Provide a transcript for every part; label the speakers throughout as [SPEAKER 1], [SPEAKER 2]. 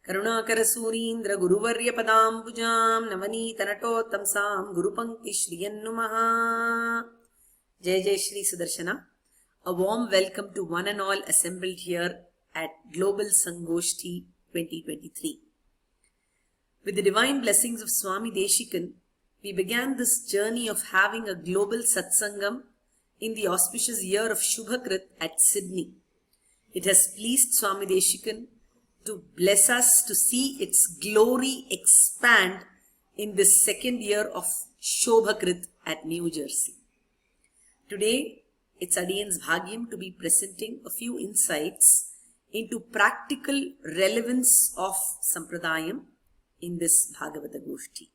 [SPEAKER 1] करुणाकरसूरीन्द्र गुरुवर्यपदाम्बुजां नवनीतनटोत्तंसां गुरुपङ्क्तिश्रियन्नुमः. Jai Jai Shri Sudarshana. A warm welcome to one and all assembled here at Global Sangoshtee 2023. With the divine blessings of Swami Deshikan, we began this journey of having a global satsangam in the auspicious year of Shubhakrit at Sydney. It has pleased Swami Deshikan to bless us to see its glory expand in this second year of Shobhakrit at New Jersey. Today, it's Adiyan's Bhagyam to be presenting a few insights into practical relevance of Sampradayam in this Bhagavata Goshti.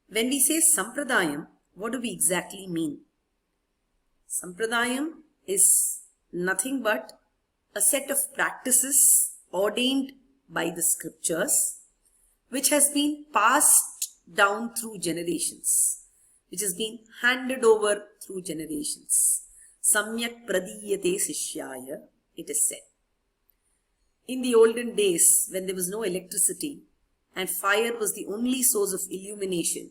[SPEAKER 1] When we say Sampradayam, what do we exactly mean? Sampradayam is nothing but a set of practices ordained by the scriptures, which has been passed down through generations, which has been handed over through generations. Samyak pradiyate sishyaya, it is said. In the olden days, when there was no electricity and fire was the only source of illumination,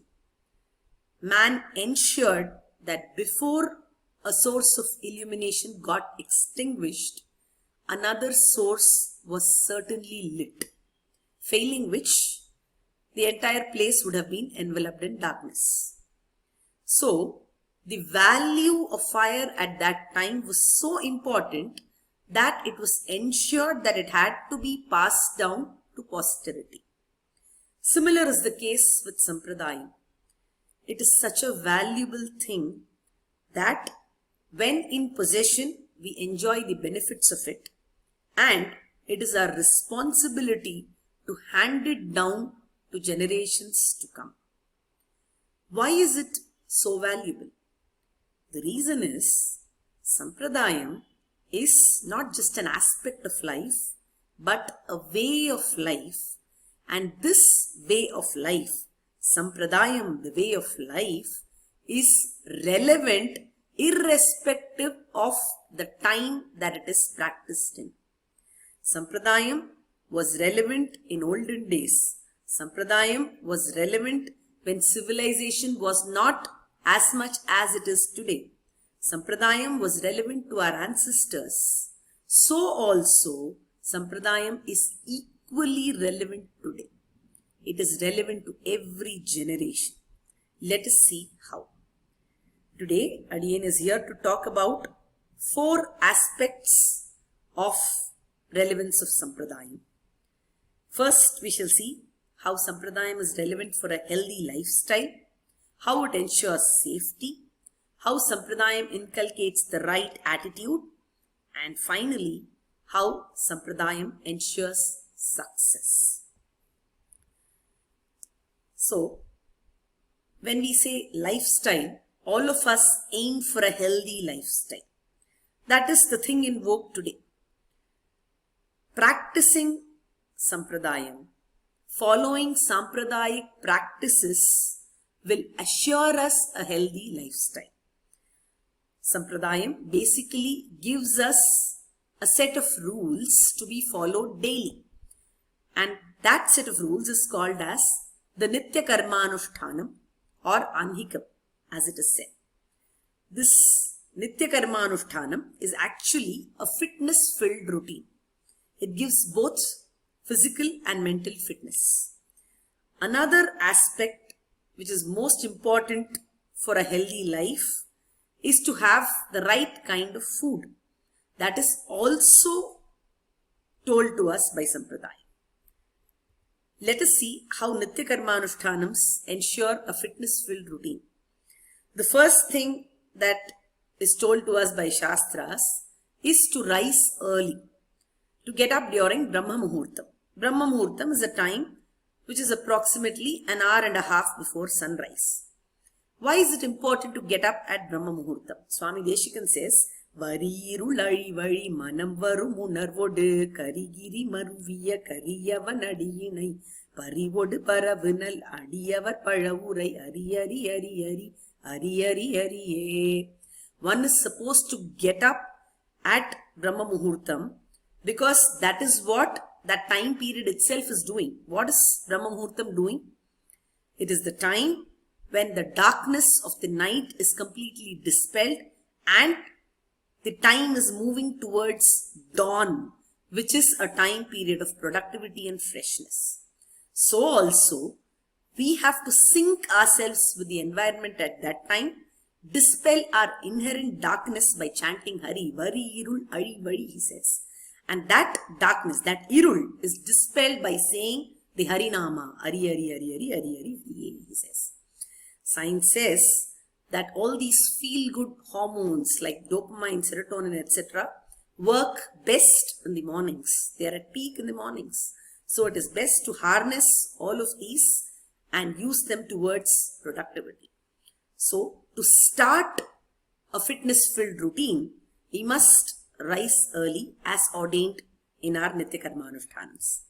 [SPEAKER 1] man ensured that before a source of illumination got extinguished, another source was certainly lit, failing which the entire place would have been enveloped in darkness. So, the value of fire at that time was so important that it was ensured that it had to be passed down to posterity. Similar is the case with Sampradayam. It is such a valuable thing that when in possession, we enjoy the benefits of it, and it is our responsibility to hand it down to generations to come. Why is it so valuable? The reason is Sampradayam is not just an aspect of life, but a way of life, and this way of life, Sampradayam, the way of life, is relevant irrespective of the time that it is practiced in. Sampradayam was relevant in olden days. Sampradayam was relevant when civilization was not as much as it is today. Sampradayam was relevant to our ancestors. So also, Sampradayam is equally relevant today. It is relevant to every generation. Let us see how. Today, Adiyan is here to talk about 4 aspects of relevance of Sampradayam. First, we shall see how Sampradayam is relevant for a healthy lifestyle, how it ensures safety, how Sampradayam inculcates the right attitude, and finally, how Sampradayam ensures success. So, when we say lifestyle, all of us aim for a healthy lifestyle. That is the thing in vogue today. Practicing Sampradayam, following Sampradayic practices will assure us a healthy lifestyle. Sampradayam basically gives us a set of rules to be followed daily. And that set of rules is called as the NITYAKARMANUSHTANAM or Anhikam, as it is said. This NITYAKARMANUSHTANAM is actually a fitness-filled routine. It gives both physical and mental fitness. Another aspect which is most important for a healthy life is to have the right kind of food. That is also told to us by Sampradayam. Let us see how NITYAKARMANUSHTANAMS ensure a fitness-filled routine. The first thing that is told to us by Shastras is to rise early, to get up during Brahma Muhurtam. Brahma Muhurtam is a time which is approximately an hour and a half before sunrise. Why is it important to get up at Brahma Muhurtam? Swami Deshikan says, Varirulai vari manam varum unarvodu karigiri maruviya kariyavanadiyinai parivodu paravinal adiyavar palavurai ariyari ariyari ariyari ariye. One is supposed to get up at Brahma Muhurtam because that is what that time period itself is doing? What is Brahma Muhurtam doing? It is the time when the darkness of the night is completely dispelled and the time is moving towards dawn, which is a time period of productivity and freshness. So also, we have to sync ourselves with the environment at that time, dispel our inherent darkness by chanting Hari, Vari Irul, Ari Vari, he says. And that darkness, that Irul, is dispelled by saying the Harinama, Ari, Ari, Ari, Ari, Ari, Ari, Ari, he says. Science says that all these feel-good hormones like dopamine, serotonin, etc. work best in the mornings. They are at peak in the mornings. So it is best to harness all of these and use them towards productivity. So to start a fitness-filled routine, we must rise early as ordained in our NITYAKARMANUSHTANAMS.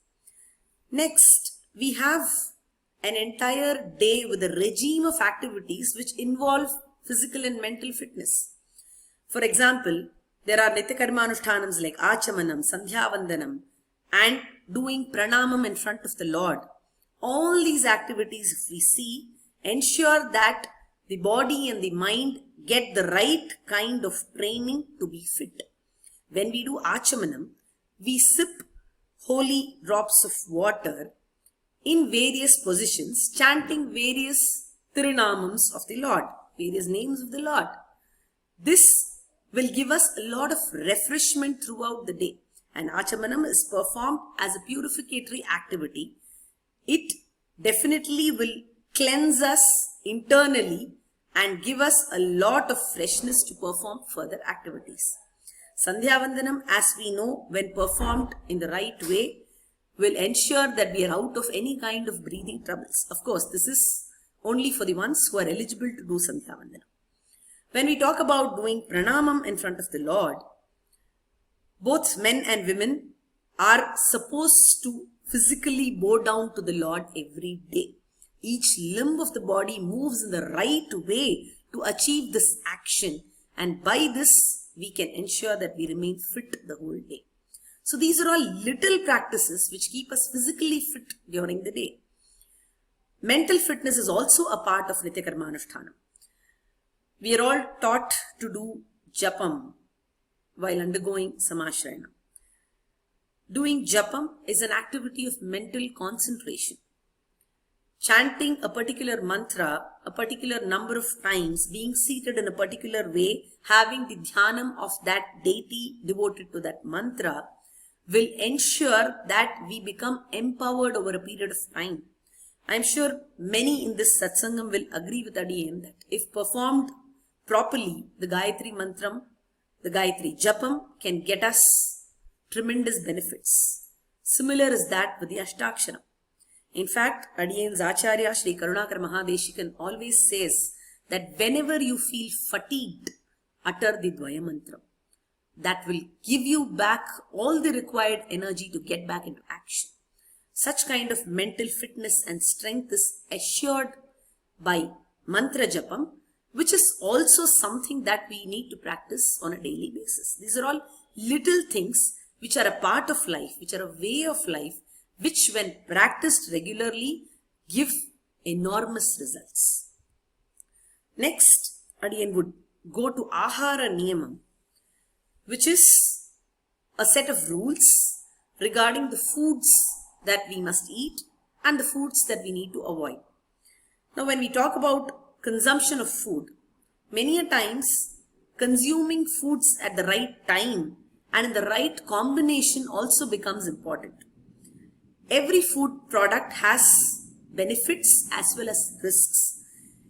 [SPEAKER 1] Next, we have an entire day with a regime of activities which involve physical and mental fitness. For example, there are NITYAKARMANUSHTANAMS like Achamanam, Sandhyavandanam, and doing pranamam in front of the Lord. All these activities, if we see, ensure that the body and the mind get the right kind of training to be fit. When we do Achamanam, we sip holy drops of water in various positions, chanting various Tirunamams of the Lord, various names of the Lord. This will give us a lot of refreshment throughout the day. And Achamanam is performed as a purificatory activity. It definitely will cleanse us internally and give us a lot of freshness to perform further activities. Sandhyavandanam, as we know, when performed in the right way, will ensure that we are out of any kind of breathing troubles. Of course, this is only for the ones who are eligible to do Sandhyavandanam. When we talk about doing pranamam in front of the Lord, both men and women are supposed to physically bow down to the Lord every day. Each limb of the body moves in the right way to achieve this action, and by this we can ensure that we remain fit the whole day. So these are all little practices which keep us physically fit during the day. Mental fitness is also a part of NITYAKARMANUSHTANAM. We are all taught to do japam while undergoing samashrayana. Doing japam is an activity of mental concentration. Chanting a particular mantra, a particular number of times, being seated in a particular way, having the dhyanam of that deity devoted to that mantra, will ensure that we become empowered over a period of time. I am sure many in this satsangam will agree with Adiyan that if performed properly, the Gayatri Mantram, the Gayatri Japam can get us tremendous benefits. Similar is that with the Ashtaksharam. In fact, Adiyan's Acharya Sri Karunakar Mahadeshikan always says that whenever you feel fatigued, utter the Dvaya Mantram. That will give you back all the required energy to get back into action. Such kind of mental fitness and strength is assured by mantra japam, which is also something that we need to practice on a daily basis. These are all little things which are a part of life, which are a way of life, which when practiced regularly give enormous results. Next, Adiyan would go to AAHARANIYAMAM, which is a set of rules regarding the foods that we must eat and the foods that we need to avoid. Now, when we talk about consumption of food, many a times consuming foods at the right time and in the right combination also becomes important. Every food product has benefits as well as risks.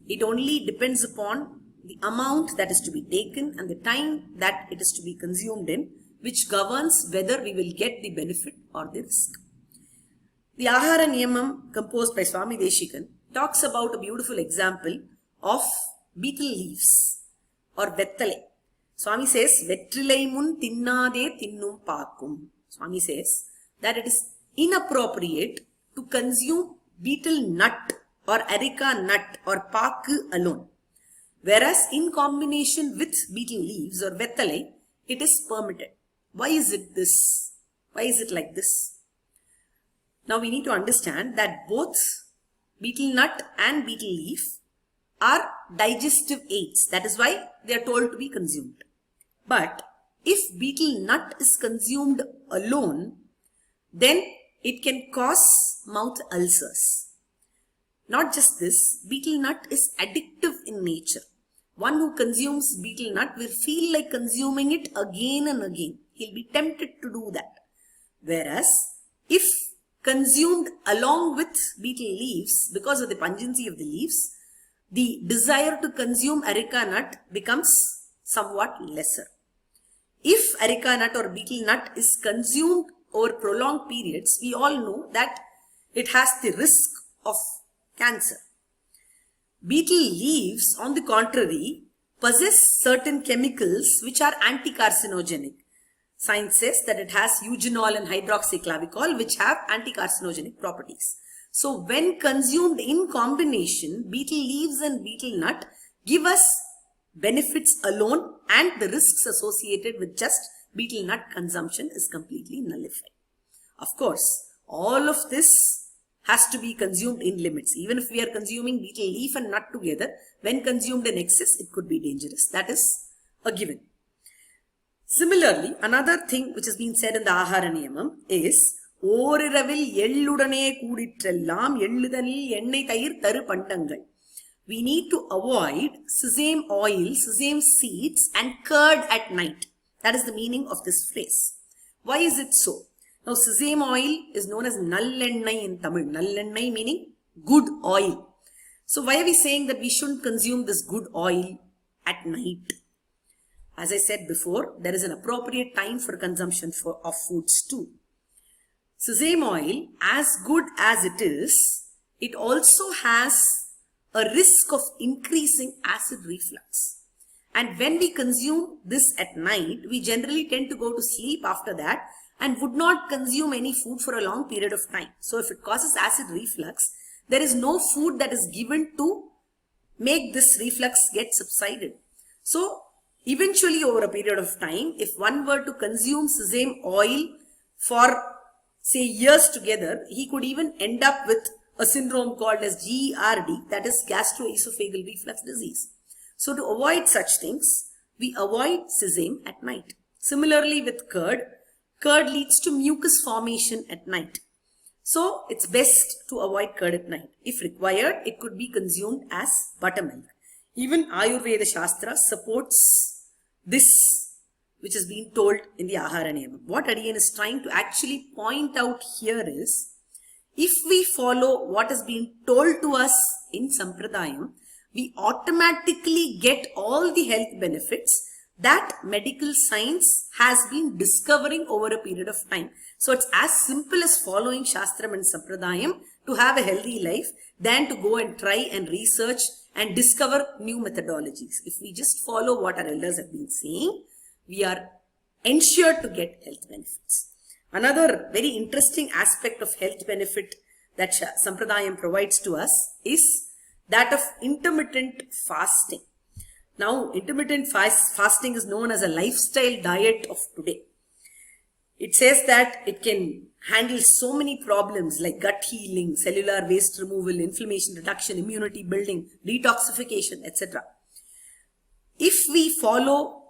[SPEAKER 1] It only depends upon the amount that is to be taken and the time that it is to be consumed in, which governs whether we will get the benefit or the risk. The AAHARANIYAMAM, composed by Swami Deshikan, talks about a beautiful example of betel leaves or vettale. Swami says, Vetrilai mun tinnade tinnum paakum. Swami says that it is inappropriate to consume betel nut or areca nut or paaku alone. Whereas in combination with betel leaves or vettale, it is permitted. Why is it this? Why is it like this? Now we need to understand that both betel nut and betel leaf are digestive aids. That is why they are told to be consumed. But if betel nut is consumed alone, then it can cause mouth ulcers. Not just this, betel nut is addictive in nature. One who consumes betel nut will feel like consuming it again and again. He'll be tempted to do that. Whereas, if consumed along with betel leaves, because of the pungency of the leaves, the desire to consume areca nut becomes somewhat lesser. If areca nut or betel nut is consumed over prolonged periods, we all know that it has the risk of cancer. Betel leaves, on the contrary, possess certain chemicals which are anti-carcinogenic. Science says that it has eugenol and hydroxyclavicol which have anti-carcinogenic properties. So when consumed in combination, betel leaves and betel nut give us benefits alone, and the risks associated with just betel nut consumption is completely nullified. Of course, all of this has to be consumed in limits. Even if we are consuming betel leaf and nut together, when consumed in excess, it could be dangerous. That is a given. Similarly, another thing which has been said in the Aharaniyamam is Oriravil Yelludane Kuditrelam Yelludanil Ennai Tayir Taru Pandangal. We need to avoid sesame oil, sesame seeds and curd at night. That is the meaning of this phrase. Why is it so? Now, sesame oil is known as nallennai in Tamil. Nallennai meaning good oil. So, why are we saying that we shouldn't consume this good oil at night? As I said before, there is an appropriate time for consumption of foods too. Sesame oil, as good as it is, it also has a risk of increasing acid reflux. And when we consume this at night, we generally tend to go to sleep after that and would not consume any food for a long period of time. So if it causes acid reflux, there is no food that is given to make this reflux get subsided. So eventually over a period of time, if one were to consume sesame oil for say years together, he could even end up with a syndrome called as GERD, that is gastroesophageal reflux disease. So to avoid such things, we avoid sesame at night. Similarly with curd, curd leads to mucus formation at night. So it's best to avoid curd at night. If required, it could be consumed as buttermilk. Even Ayurveda Shastra supports this which has been told in the Aharaniyamam. What Adiyan is trying to actually point out here is, if we follow what has been told to us in Sampradayam, we automatically get all the health benefits that medical science has been discovering over a period of time. So it's as simple as following Shastram and Sampradayam to have a healthy life than to go and try and research and discover new methodologies. If we just follow what our elders have been saying, we are ensured to get health benefits. Another very interesting aspect of health benefit that Sampradayam provides to us is that of intermittent fasting. Now, intermittent fasting is known as a lifestyle diet of today. It says that it can handle so many problems like gut healing, cellular waste removal, inflammation reduction, immunity building, detoxification, etc. If we follow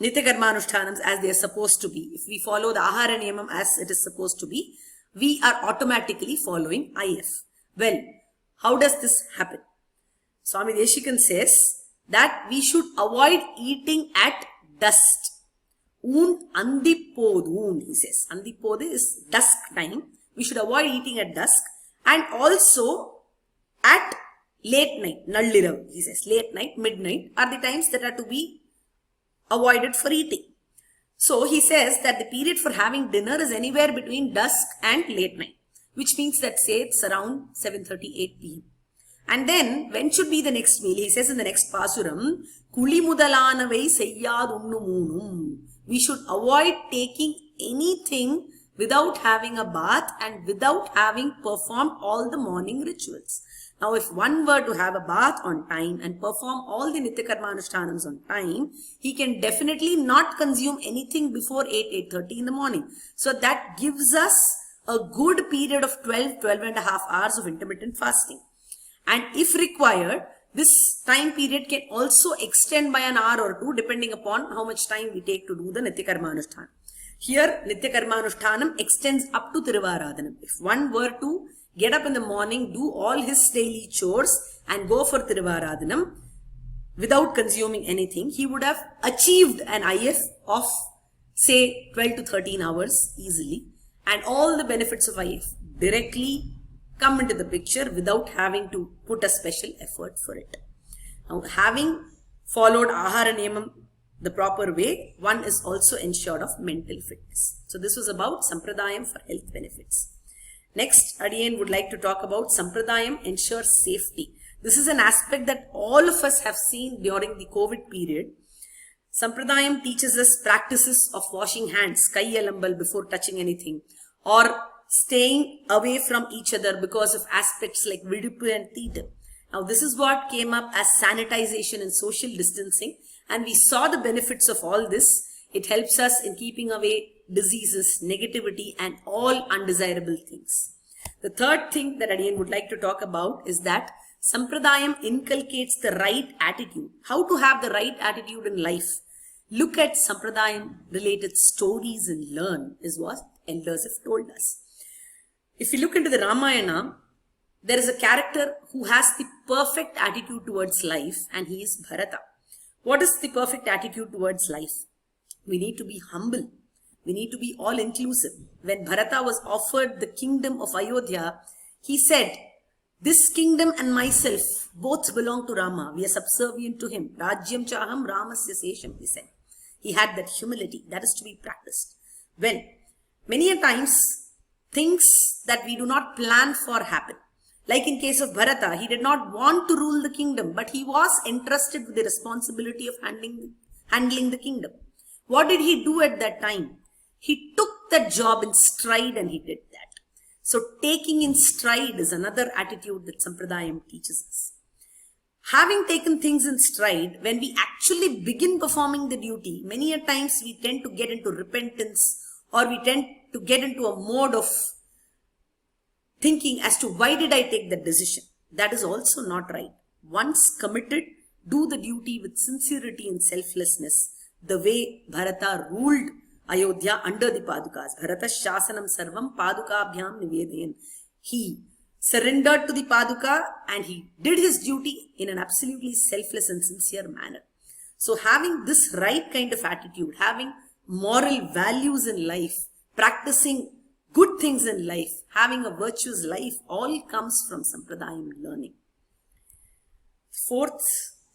[SPEAKER 1] NITYAKARMANUSHTANAMS as they are supposed to be, if we follow the AAHARANIYAMAM as it is supposed to be, we are automatically following IF. Well, how does this happen? Swami Deshikan says that we should avoid eating at dusk. Andipodun, he says. Andipod is dusk time. We should avoid eating at dusk and also at late night. Nallirav, he says. Late night, midnight are the times that are to be avoided for eating. So he says that the period for having dinner is anywhere between dusk and late night, which means that say it's around 7:38 p.m. And then when should be the next meal? He says in the next pasuram, Kuli mudalanavai seyyadunnu moonum. We should avoid taking anything without having a bath and without having performed all the morning rituals. Now, if one were to have a bath on time and perform all the NITYAKARMANUSHTANAMS on time, he can definitely not consume anything before 8:30 in the morning. So that gives us a good period of 12 and a half hours of intermittent fasting. And if required, this time period can also extend by an hour or two depending upon how much time we take to do the NITYAKARMANUSHTANAM. Here, NITYAKARMANUSHTANAM extends up to Tiruvaradhanam. If one were to get up in the morning, do all his daily chores and go for Tiruvaradhanam without consuming anything, he would have achieved an IF of say 12 to 13 hours easily, and all the benefits of IF directly come into the picture without having to put a special effort for it. Now, having followed AAHARANIYAMAM the proper way, one is also ensured of mental fitness. So this was about Sampradayam for health benefits. Next, Adiyan would like to talk about Sampradayam ensures safety. This is an aspect that all of us have seen during the COVID period. Sampradayam teaches us practices of washing hands, kai alambal, before touching anything, or staying away from each other because of aspects like vidupu and theta. Now this is what came up as sanitization and social distancing, and we saw the benefits of all this. It helps us in keeping away diseases, negativity, and all undesirable things. The third thing that Adiyan would like to talk about is that Sampradayam inculcates the right attitude. How to have the right attitude in life. Look at Sampradayam related stories and learn is what elders have told us. If you look into the Ramayana, there is a character who has the perfect attitude towards life, and he is Bharata. What is the perfect attitude towards life? We need to be humble. We need to be all-inclusive. When Bharata was offered the kingdom of Ayodhya, he said, "This kingdom and myself both belong to Rama. We are subservient to him. Rajyam chaham Ramasya sesham," he said. He had that humility that is to be practiced. Well, many a times, things that we do not plan for happen. Like in case of Bharata, he did not want to rule the kingdom, but he was entrusted with the responsibility of handling the kingdom. What did he do at that time? He took that job in stride and he did that. So taking in stride is another attitude that Sampradayam teaches us. Having taken things in stride, when we actually begin performing the duty, many a times we tend to get into repentance, or we tend to get into a mode of thinking as to why did I take that decision. That is also not right. Once committed, do the duty with sincerity and selflessness, the way Bharata ruled Ayodhya under the Padukas. Bharata Shasanam Sarvam Padukabhyam Nivedayan. He surrendered to the Paduka and he did his duty in an absolutely selfless and sincere manner. So having this right kind of attitude, having moral values in life, practicing good things in life, having a virtuous life, all comes from Sampradayam learning. Fourth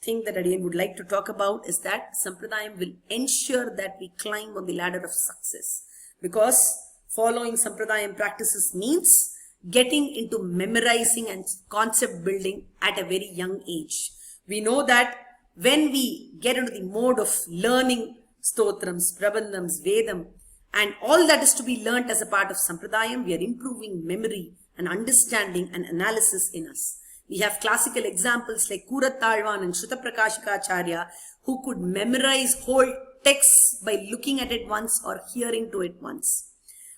[SPEAKER 1] thing that Adiyan would like to talk about is that Sampradayam will ensure that we climb on the ladder of success, because following Sampradayam practices means getting into memorizing and concept building at a very young age. We know that when we get into the mode of learning stotrams, prabandhams, Vedam, and all that is to be learnt as a part of Sampradayam, we are improving memory and understanding and analysis in us. We have classical examples like Kurattalvan and Shrutaprakashikacharya, who could memorize whole texts by looking at it once or hearing to it once.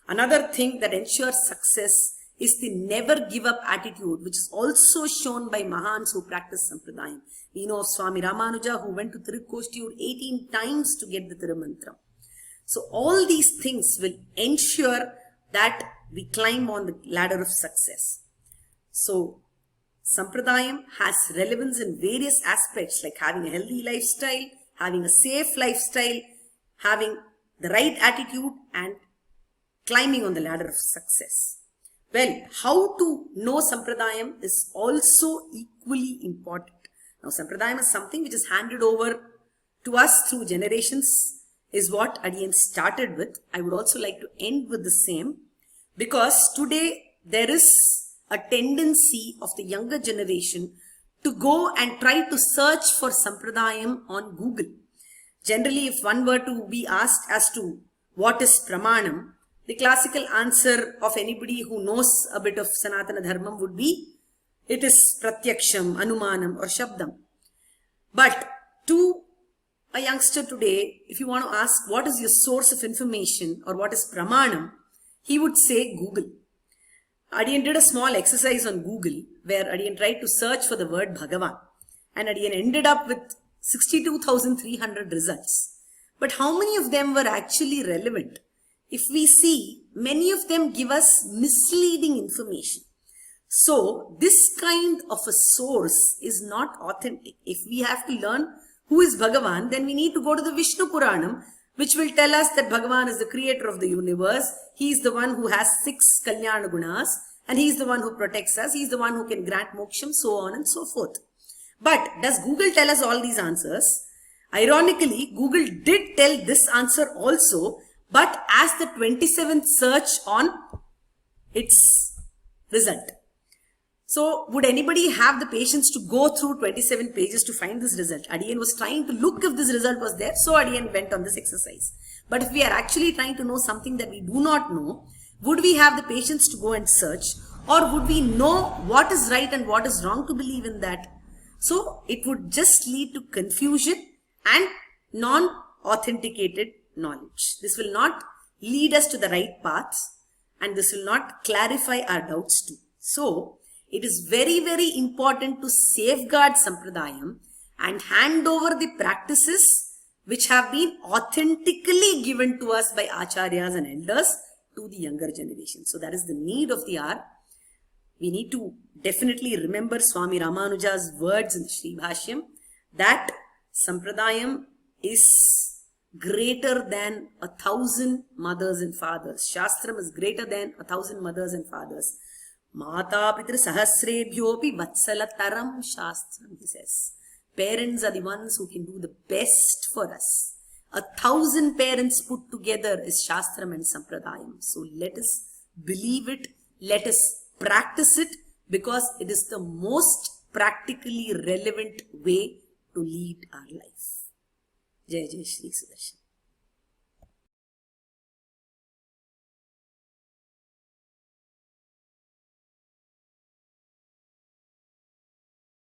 [SPEAKER 1] Another thing that ensures success is the never give up attitude, which is also shown by Mahans who practice Sampradayam. We know of Swami Ramanuja, who went to Sangoshtee 18 times to get the Tirumantram. So all these things will ensure that we climb on the ladder of success. So Sampradayam has relevance in various aspects, like having a healthy lifestyle, having a safe lifestyle, having the right attitude, and climbing on the ladder of success. Well, how to know Sampradayam is also equally important. Now, Sampradayam is something which is handed over to us through generations, is what Adiyan started with. I would also like to end with the same, because today there is a tendency of the younger generation to go and try to search for Sampradayam on Google. Generally, if one were to be asked as to what is Pramanam, the classical answer of anybody who knows a bit of Sanatana Dharmam would be, it is Pratyaksham, Anumanam or Shabdam. But to a youngster today, if you want to ask what is your source of information or what is Pramanam, he would say Google. Adiyan did a small exercise on Google where Adiyan tried to search for the word Bhagavan, and Adiyan ended up with 62,300 results. But how many of them were actually relevant? If we see, many of them give us misleading information. So this kind of a source is not authentic. If we have to learn who is Bhagavan, then we need to go to the Vishnu Puranam, which will tell us that Bhagavan is the creator of the universe. He is the one who has 6 Kalyana Gunas, and he is the one who protects us. He is the one who can grant moksham, so on and so forth. But does Google tell us all these answers? Ironically, Google did tell this answer also, but as the 27th search on its result. So would anybody have the patience to go through 27 pages to find this result? Adiyan was trying to look if this result was there, so Adiyan went on this exercise. But if we are actually trying to know something that we do not know, would we have the patience to go and search, or would we know what is right and what is wrong to believe in that? So it would just lead to confusion and non-authenticated knowledge. This will not lead us to the right path, and this will not clarify our doubts too. So it is very, very important to safeguard Sampradayam and hand over the practices which have been authentically given to us by Acharyas and elders to the younger generation. So that is the need of the hour. We need to definitely remember Swami Ramanuja's words in Sri Bhashyam that Sampradayam is greater than 1,000 mothers and fathers. Shastram is greater than 1,000 mothers and fathers. Mata Pitra Sahasrebhyopi Vatsalataram Shastram, he says. Parents are the ones who can do the best for us. 1,000 parents put together is Shastram and Sampradayam. So let us believe it, let us practice it, because it is the most practically relevant way to lead our life. Jai Jai Shri Sudarshan.